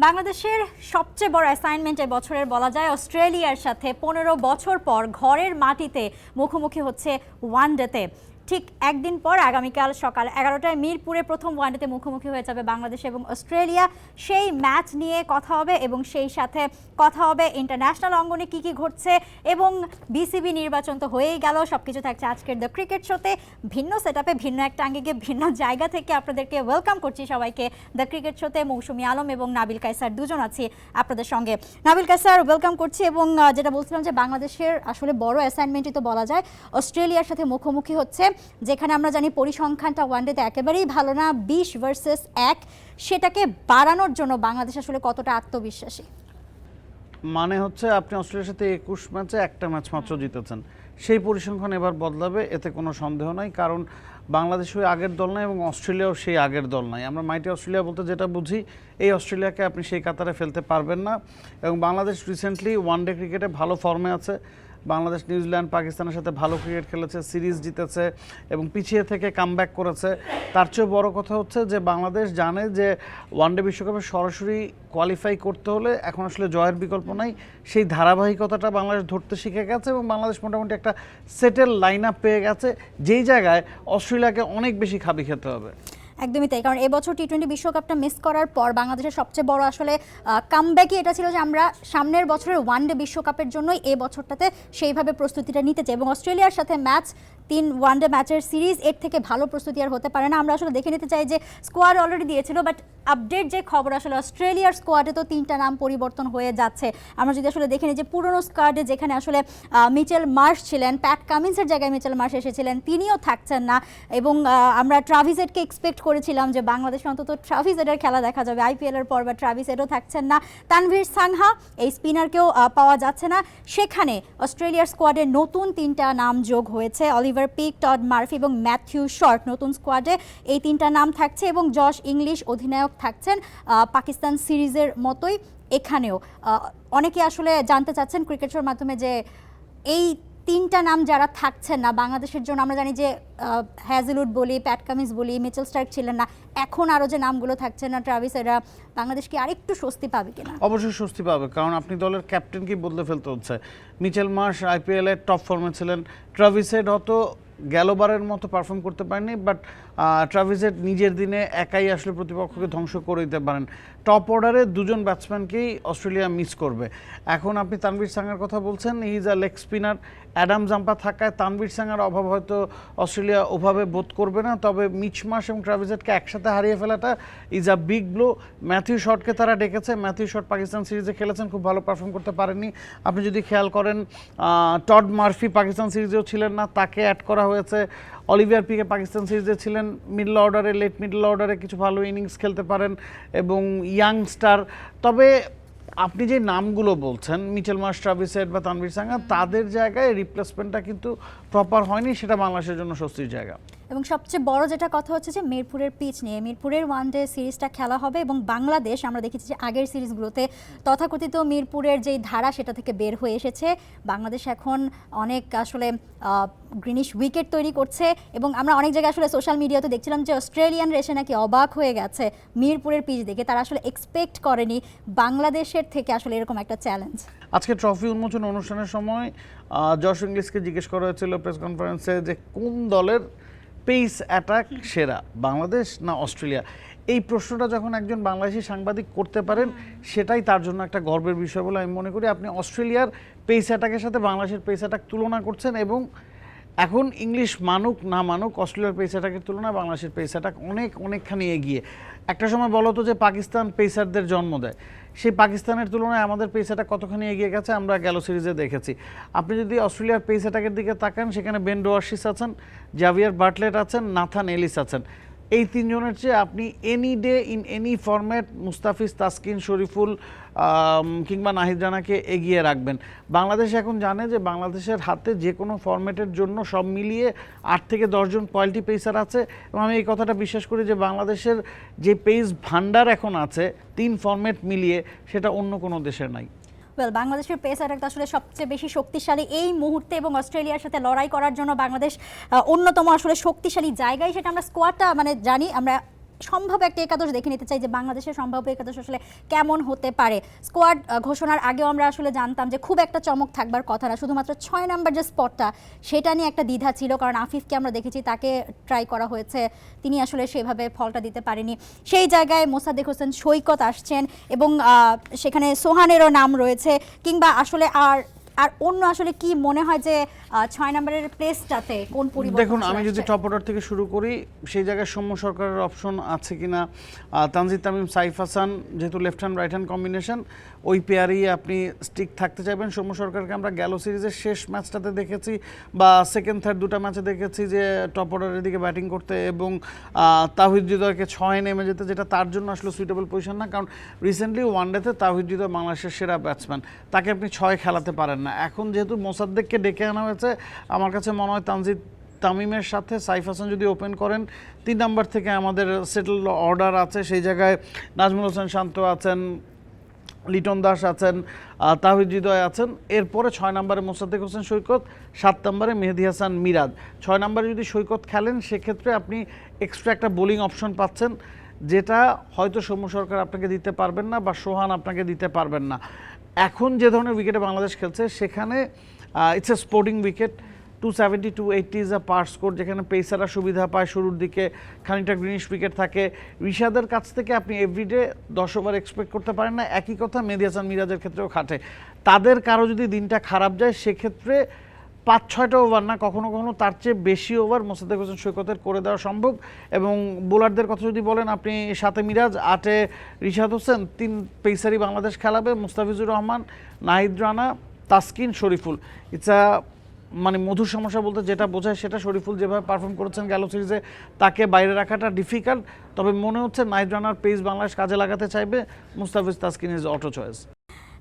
বাংলাদেশের সবচেয়ে বড় অ্যাসাইনমেন্ট এই বছরের বলা যায় অস্ট্রেলিয়ার সাথে 15 বছর পর ঘরের মাটিতে মুখোমুখি হচ্ছে ওয়ানডেতে। ঠিক একদিন পর আগামীকাল সকাল 11টায় মিরপুরে প্রথম ওয়ানডেতে মুখোমুখি হয়ে যাবে বাংলাদেশ এবং অস্ট্রেলিয়া। সেই ম্যাচ নিয়ে কথা হবে এবং সেই সাথে কথা হবে ইন্টারন্যাশনাল অঙ্গনে কি কি ঘটছে এবং বিসিবি নির্বাচন তো হয়েই গেল। সবকিছু থাকছে আজকের দ্য ক্রিকেট শোতে। ভিন্ন সেটআপে ভিন্ন একটা আঙ্গিকে ভিন্ন জায়গা থেকে আপনাদেরকে ওয়েলকাম করছি সবাইকে দ্য ক্রিকেট শোতে। মৌসুমী আলম এবং নাবিল কায়সার দুজন আছি আপনাদের সঙ্গে। নাবিল কায়সার ওয়েলকাম করছি এবং যেটা বলছিলাম যে বাংলাদেশের আসলে বড় অ্যাসাইনমেন্টই তো বলা যায় অস্ট্রেলিয়ার সাথে মুখোমুখি হচ্ছে, যেখানে আমরা জানি পরিসংখ্যানটা ওয়ানডেতে একেবারেই ভালো না, 20 ভার্সেস 1। সেটাকে বাড়ানোর জন্য বাংলাদেশ আসলে কতটা আত্মবিশ্বাসী? মানে হচ্ছে আপনি অস্ট্রেলিয়ার সাথে 21 ম্যাচে একটা ম্যাচ মাত্র জিতেছেন, সেই পরিসংখ্যান এবার বদলাবে, এতে কোনো সন্দেহ নাই। কারণ বাংলাদেশ ওই আগের দল নাই এবং অস্ট্রেলিয়াও সেই আগের দল নাই। আমরা মাইটি অস্ট্রেলিয়া বলতে যেটা বুঝি, এই অস্ট্রেলিয়াকে আপনি সেই কাতারে ফেলতে পারবেন না। এবং বাংলাদেশ রিসেন্টলি ওয়ানডে ক্রিকেটে ভালো ফর্মে আছে। বাংলাদেশ নিউজিল্যান্ড পাকিস্তানের সাথে ভালো ক্রিকেট খেলেছে, সিরিজ জিতেছে এবং পিছিয়ে থেকে কামব্যাক করেছে। তার চেয়েও বড় কথা হচ্ছে যে বাংলাদেশ জানে যে ওয়ানডে বিশ্বকাপে সরাসরি কোয়ালিফাই করতে হলে এখন আসলে জয়ের বিকল্প নাই। সেই ধারাবাহিকতাটা বাংলাদেশ ধরতে শিখে গেছে এবং বাংলাদেশ মোটামুটি একটা সেটেল লাইন আপ পেয়ে গেছে, যেই জায়গায় অস্ট্রেলিয়াকে অনেক বেশি খাবি খেতে হবে। একদমই তাই, কারণ এবছর টি-20 বিশ্বকাপটা মিস করার পর বাংলাদেশের সবচেয়ে বড় আসলে কামব্যাকই এটা ছিল যে আমরা সামনের বছরের ওয়ানডে বিশ্বকাপের জন্যই এই বছরটাতে সেইভাবে প্রস্তুতিটা নিতে চাই এবং অস্ট্রেলিয়ার সাথে ম্যাচ 3 ওয়ানডে ম্যাচের সিরিজ, এর থেকে ভালো প্রস্তুতি আর হতে পারে না। আমরা আসলে দেখে নিতে চাই যে স্কোয়াড অলরেডি দিয়েছিল, বাট আপডেট যে খবর আসলে অস্ট্রেলিয়ার স্কোয়াডে তো 3টা নাম পরিবর্তন হয়ে যাচ্ছে। আমরা যদি আসলে দেখে নিই যে পুরনো স্কোয়াডে যেখানে আসলে মিচেল মার্শ ছিলেন, প্যাট কামিন্সের জায়গায় মিচেল মার্শ এসেছিলেন, তিনিও থাকছেন না। এবং আমরা ট্রাভিস হেডকে এক্সপেক্ট করেছিলাম যে বাংলাদেশে অন্তত ট্রাভিস হেডের খেলা দেখা যাবে আইপিএলের পর, বা ট্রাভিস হেডও থাকছেন না। তানভীর সাংহা এই স্পিনারকেও পাওয়া যাচ্ছে না। সেখানে অস্ট্রেলিয়ার স্কোয়াডে নতুন 3টা নাম যোগ হয়েছে, অলিভার পিক, টড মার্ফি এবং ম্যাথিউ শর্ট নতুন স্কোয়াডে এই 3টা নাম থাকছে এবং জশ ইংলিশ অধিনায়ক থাকছেন পাকিস্তান সিরিজের মতোই। এখানেও অনেকে আসলে জানতে চাচ্ছেন ক্রিকেট শোর মাধ্যমে যে এই 3টা নাম যারা থাকছেন না বাংলাদেশের জন্য, আমরা জানি যে হ্যাজেলউড বলি, প্যাট কামিন্স বলি, মিচেল স্টার্ক ছিলেন না, এখন আরও যে নামগুলো থাকছে না ট্রাভিস, এরা বাংলাদেশ কি আরেকটু স্বস্তি পাবে কিনা? অবশ্যই স্বস্তি পাবে, কারণ আপনি দলের ক্যাপ্টেনকেই বদলে ফেলতে হচ্ছে। মিচেল মার্শ আইপিএলের টপ ফর্মে ছিলেন, ট্রাভিস হেড হয়তো গেলবারের মতো পারফর্ম করতে পারেনি, বাট ট্রাভিস হেড নিজের দিনে একাই আসলে প্রতিপক্ষকে ধ্বংস করে দিতে পারেন। টপ অর্ডারে দুজন ব্যাটসম্যানকেই অস্ট্রেলিয়া মিস করবে। এখন আপনি তানভীর সাঙ্গার কথা বলছেন, he is a leg spinner. Adam Zampa থাকায় তানভীর সাঙ্গার অভাব হয়তো অস্ট্রেলিয়া ওভাবে বোধ করবে না, তবে মিচ মার্শ এবং ট্রাভিস হেডকে একসাথে হারিয়ে ফেলাটা is a big blow. Matthew শটকে তারা ডেকেছে, ম্যাথিউ শট পাকিস্তান সিরিজে খেলেছেন, খুব ভালো পারফর্ম করতে পারেননি। আপনি যদি খেয়াল করেন টড মার্ফি পাকিস্তান সিরিজেও ছিলেন না, তাকে অ্যাড করা হয়েছে। অলিভিয়ার পিকে পাকিস্তান সিরিজে ছিলেন, মিডল অর্ডারে, লেট মিডল অর্ডারে কিছু ভালো ইনিংস খেলতে পারেন এবং ইয়াংস্টার। তবে আপনি যে নামগুলো বলছেন মিচেল মার্শ, ট্রাভিস হেড বা তানভীর সাঙ্গা, তাদের জায়গায় রিপ্লেসমেন্টটা কিন্তু প্রপার হয়নি, সেটা বাংলাদেশের জন্য স্বস্তির জায়গা। এবং সবচেয়ে বড় যেটা কথা হচ্ছে যে মিরপুরের পিচ নিয়ে, মিরপুরের ওয়ানডে সিরিজটা খেলা হবে এবং বাংলাদেশ আমরা দেখেছি যে আগের সিরিজগুলোতে তথাকথিত মিরপুরের যেই ধারা সেটা থেকে বের হয়ে এসেছে। বাংলাদেশ এখন অনেক আসলে গ্রিনিশ উইকেট তৈরি করছে এবং আমরা অনেক জায়গায় আসলে সোশ্যাল মিডিয়াতে দেখছিলাম যে অস্ট্রেলিয়ানরা এসে নাকি অবাক হয়ে গেছে মিরপুরের পিচ দেখে, তারা আসলে এক্সপেক্ট করেনি বাংলাদেশের থেকে আসলে এরকম একটা চ্যালেঞ্জ। আজকে ট্রফি উন্মোচন অনুষ্ঠানের সময় জশ ইংলিশকে জিজ্ঞেস করা হয়েছিল প্রেস কনফারেন্সে যে কোন দলের পেস অ্যাটাক সেরা, বাংলাদেশ না অস্ট্রেলিয়া। এই প্রশ্নটা যখন একজন বাংলাদেশি সাংবাদিক করতে পারেন, সেটাই তার জন্য একটা গর্বের বিষয় বলে আমি মনে করি। আপনি অস্ট্রেলিয়ার পেস অ্যাটাকের সাথে বাংলাদেশের পেস অ্যাটাক তুলনা করছেন এবং এখন ইংলিশ মানুক না মানুক, অস্ট্রেলিয়ার পেস অ্যাটাকের তুলনায় বাংলাদেশের পেস অ্যাটাক অনেকখানি এগিয়ে। একটা সময় বলো তো যে পাকিস্তান পেসারদের জন্ম দেয়, সেই পাকিস্তানের তুলনায় আমাদের পেস অ্যাটাক কতখানি এগিয়ে গেছে আমরা গেল সিরিজে দেখেছি। আপনি যদি অস্ট্রেলিয়ার পেস অ্যাটাকের দিকে তাকান, সেখানে বেন ডোয়ার্সিস আছেন, জাভিয়ার বাটলেট আছেন, নাথান এলিস আছেন। এই 3 জনের চেয়ে আপনি any day in any format Mustafiz, Taskin, Shoriful কিংবা নাহিদ রানাকে এগিয়ে রাখবেন। বাংলাদেশ এখন জানে যে বাংলাদেশের হাতে যে কোনো ফরম্যাটের জন্য সব মিলিয়ে 8 থেকে 10 জন কোয়ালিটি পেসার আছে এবং আমি এই কথাটা বিশ্বাস করি যে বাংলাদেশের যে পেস ভান্ডার এখন আছে 3 ফরম্যাট মিলিয়ে, সেটা অন্য কোনো দেশের নাই। বাংলাদেশের পেস অ্যাটাক আসলে সবচেয়ে বেশি শক্তিশালী এই মুহূর্তে এবং অস্ট্রেলিয়ার সাথে লড়াই করার জন্য বাংলাদেশ অন্যতম আসলে শক্তিশালী জায়গায়, সেটা আমরা স্কোয়াডটা মানে জানি। আমরা সম্ভাব্য একটা একাদশ দেখে নিতে চাই যে বাংলাদেশের সম্ভাব্য একাদশ আসলে কেমন হতে পারে। স্কোয়াড ঘোষণার আগেও আমরা আসলে জানতাম যে খুব একটা চমক থাকবার কথা না, শুধুমাত্র 6 নাম্বার যে স্পটটা সেটা নিয়ে একটা দ্বিধা ছিল, কারণ আফিফকে আমরা দেখেছি তাকে ট্রাই করা হয়েছে, তিনি আসলে সেভাবে ফলটা দিতে পারেনি। সেই জায়গায় মোসাদ্দেক হোসেন সৈকত আসছেন এবং সেখানে সোহানেরও নাম রয়েছে, কিংবা আসলে আর অন্য আসলে কি মনে হয় যে 6 নম্বরের প্লেসটাতে কোন পরিবর্তন? দেখুন, আমি যদি টপ অর্ডার থেকে শুরু করি, সেই জায়গায় সৌম্য সরকারের অপশন আছে কিনা, তানজিদ তামিম সাইফ হাসান যেহেতু left hand right hand combination, ওই পেয়ারই আপনি স্টিক থাকতে চাইবেন। সৌম্য সরকারকে আমরা গেল সিরিজের শেষ ম্যাচটাতে দেখেছি বা সেকেন্ড থার্ড দুটো ম্যাচে দেখেছি যে টপ অর্ডারের দিকে ব্যাটিং করতে এবং তাওহিদ হৃদয়কে 6-এ নেমে যেতে, যেটা তার জন্য আসলে সুইটেবল পজিশন না, কারণ রিসেন্টলি ওয়ানডেতে তাওহিদ হৃদয় বাংলাদেশের সেরা ব্যাটসম্যান, তাকে আপনি 6 খেলাতে পারেন না। এখন যেহেতু মোসাদ্দেককে ডেকে আনা হয়েছে, আমার কাছে মনে হয় তানজিদ তামিমের সাথে সাইফ হাসান যদি ওপেন করেন, 3 নাম্বার থেকে আমাদের সেটেল অর্ডার আছে, সেই জায়গায় নাজমুল হোসেন শান্ত আছেন, লিটন দাস আছেন, তাওহিদ হৃদয় আছেন, এরপরে 6 নম্বরে মোসাদ্দেক হোসেন সৈকত, 7 নম্বরে মেহেদী হাসান মিরাজ। 6 নম্বরে যদি সৈকত খেলেন সেক্ষেত্রে আপনি এক্সট্রা একটা বোলিং অপশন পাচ্ছেন, যেটা হয়তো সৌম্য সরকার আপনাকে দিতে পারবেন না বা সোহান আপনাকে দিতে পারবেন না। এখন যে ধরনের উইকেটে বাংলাদেশ খেলছে সেখানে it's a sporting wicket, 270 280 is a per score, যেখানে পেসাররা সুবিধা পায়, শুরুর দিকে খানিকটা গ্রিনিশ উইকেট থাকে। ঋষাদের কাছ থেকে আপনি এভরিডে 10 ওভার এক্সপেক্ট করতে পারেন না। একই কথা মেহেদী হাসান মিরাজের ক্ষেত্রেও খাটে। তাদের কারো যদি দিনটা খারাপ যায় সেক্ষেত্রে 5-6টা ওভার না, কখনো কখনো তার চেয়ে বেশি ওভার মোসাদ্দেক হোসেন সৈকতের করে দেওয়া সম্ভব। এবং বোলারদের কথা যদি বলেন, আপনি 7-এ মিরাজ, 8-এ রিশাদ হোসেন, 3 পেসারই বাংলাদেশ খেলাবে, মুস্তাফিজুর রহমান, নাহিদ রানা, তাসকিন, শরীফুল। ইটস আ মানে মধুর সমস্যা বলতে যেটা বোঝায় সেটা, শরীফুল যেভাবে পারফর্ম করেছেন গেল সিরিজে তাকে বাইরে রাখাটা ডিফিকাল্ট। তবে মনে হচ্ছে নাহিদ রানার পেস বাংলাদেশ কাজে লাগাতে চাইবে, Mustafiz Taskin is auto choice.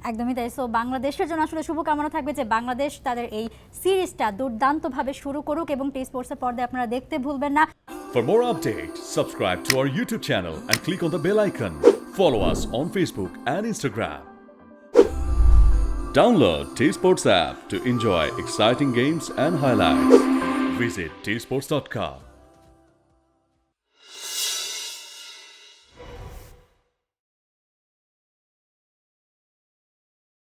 একদমই তাই। সো বাংলাদেশের জন্য আসলে শুভকামনা থাকবে যে বাংলাদেশ তাদের এই সিরিজটা দুর্দান্তভাবে শুরু করুক এবং টি স্পোর্টসের পর্দায় আপনারা দেখতে ভুলবেন না। For more updates, subscribe to our YouTube channel and click on the bell icon. Follow us on Facebook and Instagram. Download T-Sports app to enjoy exciting games and highlights. Visit tsports.com.